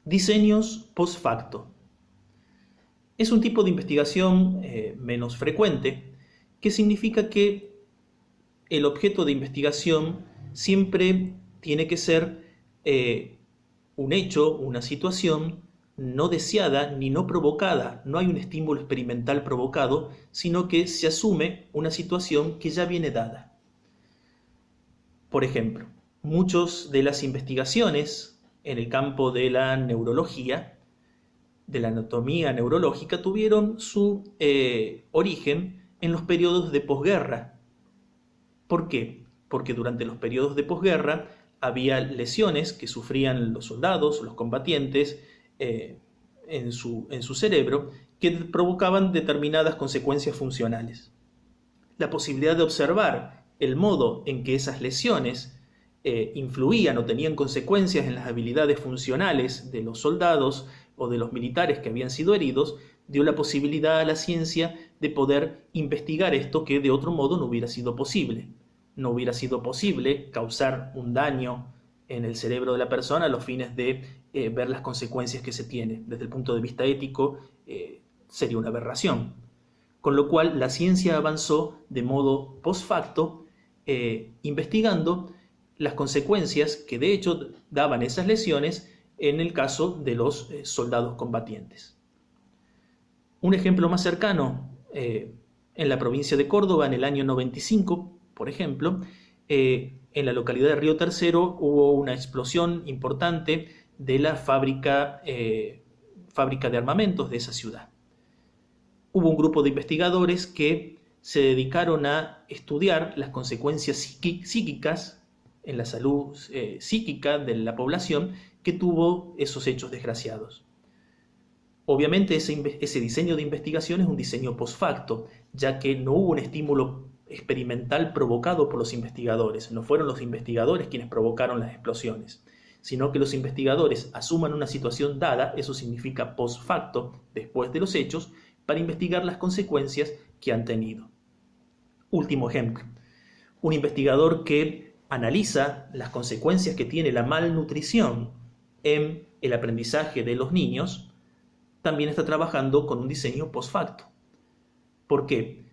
Diseños post facto. Es un tipo de investigación menos frecuente, que significa que el objeto de investigación siempre tiene que ser un hecho, una situación no deseada ni no provocada. No hay un estímulo experimental provocado, sino que se asume una situación que ya viene dada. Por ejemplo, muchas de las investigaciones en el campo de la neurología, de la anatomía neurológica, tuvieron su origen en los periodos de posguerra. ¿Por qué? Porque durante los periodos de posguerra había lesiones que sufrían los soldados, los combatientes, en su cerebro, que provocaban determinadas consecuencias funcionales. La posibilidad de observar el modo en que esas lesiones influían o tenían consecuencias en las habilidades funcionales de los soldados o de los militares que habían sido heridos, dio la posibilidad a la ciencia de poder investigar esto que de otro modo no hubiera sido posible. No hubiera sido posible causar un daño en el cerebro de la persona a los fines de ver las consecuencias que se tiene. Desde el punto de vista ético, sería una aberración. Con lo cual, la ciencia avanzó de modo post facto, investigando las consecuencias que de hecho daban esas lesiones en el caso de los soldados combatientes. Un ejemplo más cercano, en la provincia de Córdoba, en el año 95, por ejemplo, en la localidad de Río Tercero hubo una explosión importante de la fábrica de armamentos de esa ciudad. Hubo un grupo de investigadores que se dedicaron a estudiar las consecuencias psíquicas en la salud psíquica de la población que tuvo esos hechos desgraciados. Obviamente ese diseño de investigación es un diseño post facto, ya que no hubo un estímulo experimental provocado por los investigadores. No fueron los investigadores quienes provocaron las explosiones, sino que los investigadores asuman una situación dada, eso significa post facto, después de los hechos, para investigar las consecuencias que han tenido. Último ejemplo, un investigador que analiza las consecuencias que tiene la malnutrición en el aprendizaje de los niños, también está trabajando con un diseño post facto. ¿Por qué?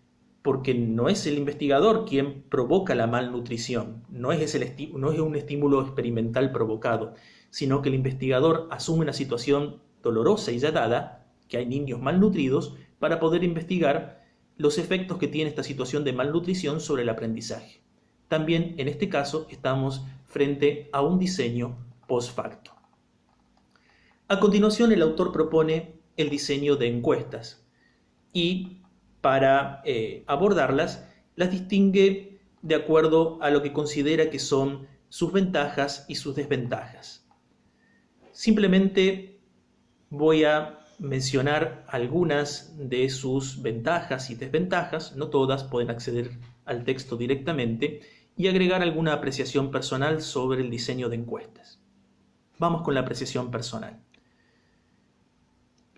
Porque no es el investigador quien provoca la malnutrición, no es un estímulo experimental provocado, sino que el investigador asume una situación dolorosa y ya dada, que hay niños malnutridos, para poder investigar los efectos que tiene esta situación de malnutrición sobre el aprendizaje. También en este caso estamos frente a un diseño post facto. A continuación, el autor propone el diseño de encuestas y para abordarlas las distingue de acuerdo a lo que considera que son sus ventajas y sus desventajas. Simplemente voy a mencionar algunas de sus ventajas y desventajas, no todas, pueden acceder al texto directamente, y agregar alguna apreciación personal sobre el diseño de encuestas. Vamos con la apreciación personal.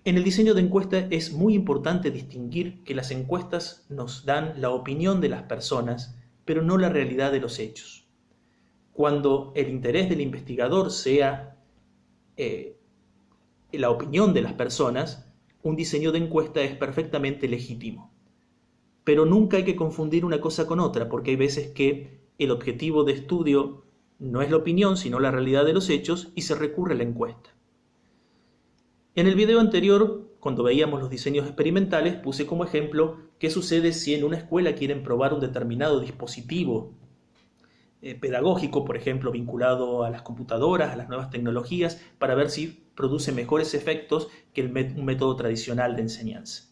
En el diseño de encuestas es muy importante distinguir que las encuestas nos dan la opinión de las personas, pero no la realidad de los hechos. Cuando el interés del investigador sea la opinión de las personas, un diseño de encuesta es perfectamente legítimo. Pero nunca hay que confundir una cosa con otra, porque hay veces que el objetivo de estudio no es la opinión, sino la realidad de los hechos, y se recurre a la encuesta. En el video anterior, cuando veíamos los diseños experimentales, puse como ejemplo qué sucede si en una escuela quieren probar un determinado dispositivo pedagógico, por ejemplo, vinculado a las computadoras, a las nuevas tecnologías, para ver si produce mejores efectos que un método tradicional de enseñanza.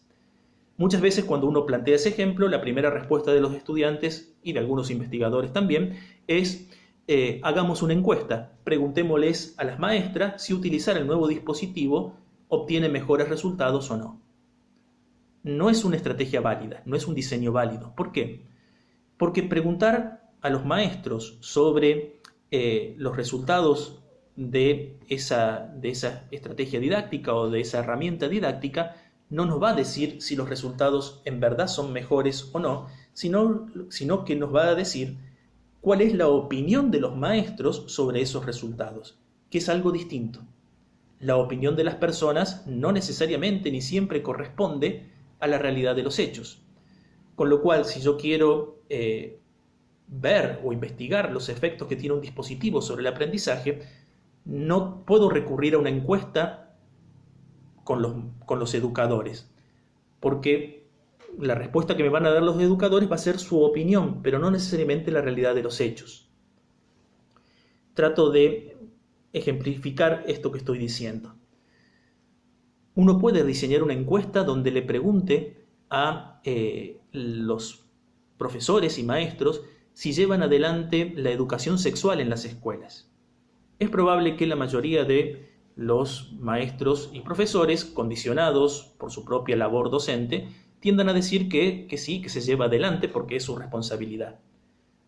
Muchas veces cuando uno plantea ese ejemplo, la primera respuesta de los estudiantes y de algunos investigadores también es hagamos una encuesta, preguntémosles a las maestras si utilizar el nuevo dispositivo obtiene mejores resultados o no. No es una estrategia válida, no es un diseño válido. ¿Por qué? Porque preguntar a los maestros sobre los resultados de esa estrategia didáctica o de esa herramienta didáctica no nos va a decir si los resultados en verdad son mejores o no, sino que nos va a decir cuál es la opinión de los maestros sobre esos resultados, que es algo distinto. la opinión de las personas no necesariamente ni siempre corresponde a la realidad de los hechos. Con lo cual, si yo quiero ver o investigar los efectos que tiene un dispositivo sobre el aprendizaje, no puedo recurrir a una encuesta con los educadores, porque la respuesta que me van a dar los educadores va a ser su opinión, pero no necesariamente la realidad de los hechos. Trato de ejemplificar esto que estoy diciendo. Uno puede diseñar una encuesta donde le pregunte a los profesores y maestros si llevan adelante la educación sexual en las escuelas. Es probable que la mayoría de los maestros y profesores, condicionados por su propia labor docente, tiendan a decir que sí, que se lleva adelante porque es su responsabilidad.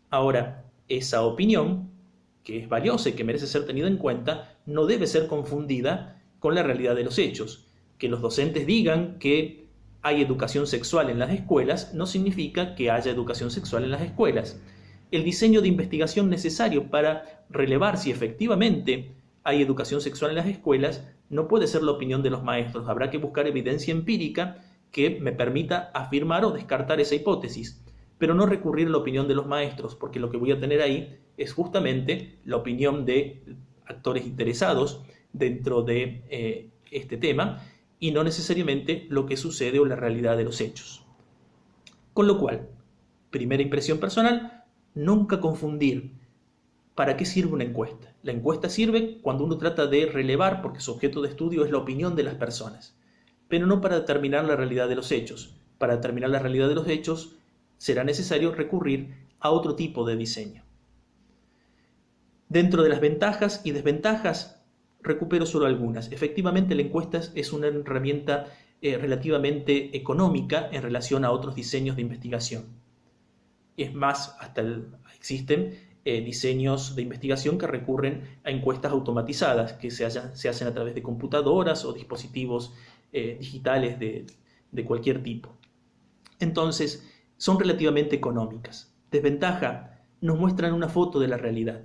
Ahora, esa opinión, que es valiosa y que merece ser tenida en cuenta, no debe ser confundida con la realidad de los hechos. Que los docentes digan que hay educación sexual en las escuelas no significa que haya educación sexual en las escuelas. El diseño de investigación necesario para relevar si efectivamente hay educación sexual en las escuelas no puede ser la opinión de los maestros. Habrá que buscar evidencia empírica que me permita afirmar o descartar esa hipótesis, pero no recurrir a la opinión de los maestros, porque lo que voy a tener ahí es justamente la opinión de actores interesados dentro de este tema y no necesariamente lo que sucede o la realidad de los hechos. Con lo cual, primera impresión personal, nunca confundir para qué sirve una encuesta. La encuesta sirve cuando uno trata de relevar, porque su objeto de estudio es la opinión de las personas, pero no para determinar la realidad de los hechos. Para determinar la realidad de los hechos será necesario recurrir a otro tipo de diseño. Dentro de las ventajas y desventajas, recupero solo algunas. Efectivamente, la encuesta es una herramienta relativamente económica en relación a otros diseños de investigación. Es más, existen diseños de investigación que recurren a encuestas automatizadas que se hacen a través de computadoras o dispositivos digitales de cualquier tipo. Entonces, son relativamente económicas. Desventaja, nos muestran una foto de la realidad,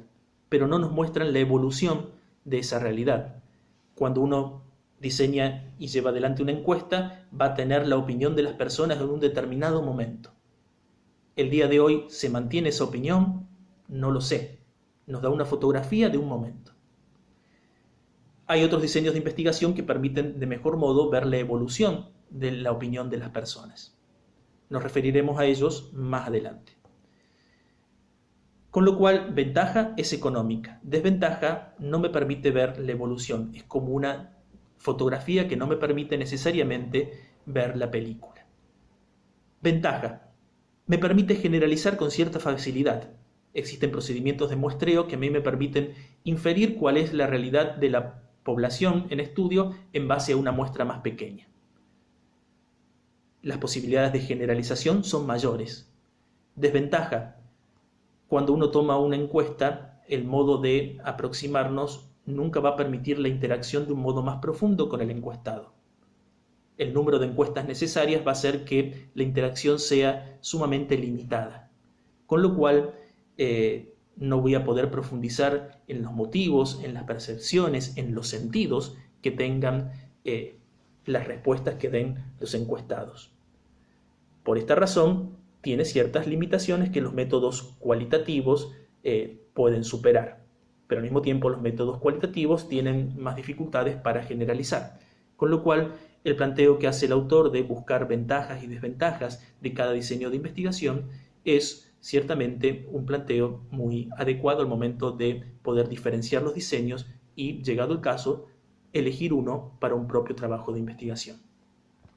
pero no nos muestran la evolución de esa realidad. Cuando uno diseña y lleva adelante una encuesta, va a tener la opinión de las personas en un determinado momento. ¿El día de hoy se mantiene esa opinión? No lo sé. Nos da una fotografía de un momento. Hay otros diseños de investigación que permiten de mejor modo ver la evolución de la opinión de las personas. Nos referiremos a ellos más adelante. Con lo cual, ventaja es económica. Desventaja no me permite ver la evolución. Es como una fotografía que no me permite necesariamente ver la película. Ventaja. Me permite generalizar con cierta facilidad. Existen procedimientos de muestreo que a mí me permiten inferir cuál es la realidad de la población en estudio en base a una muestra más pequeña. Las posibilidades de generalización son mayores. Desventaja. Cuando uno toma una encuesta, el modo de aproximarnos nunca va a permitir la interacción de un modo más profundo con el encuestado. El número de encuestas necesarias va a hacer que la interacción sea sumamente limitada, con lo cual no voy a poder profundizar en los motivos, en las percepciones, en los sentidos que tengan las respuestas que den los encuestados. Por esta razón, tiene ciertas limitaciones que los métodos cualitativos pueden superar, pero al mismo tiempo los métodos cualitativos tienen más dificultades para generalizar, con lo cual el planteo que hace el autor de buscar ventajas y desventajas de cada diseño de investigación es ciertamente un planteo muy adecuado al momento de poder diferenciar los diseños y, llegado el caso, elegir uno para un propio trabajo de investigación.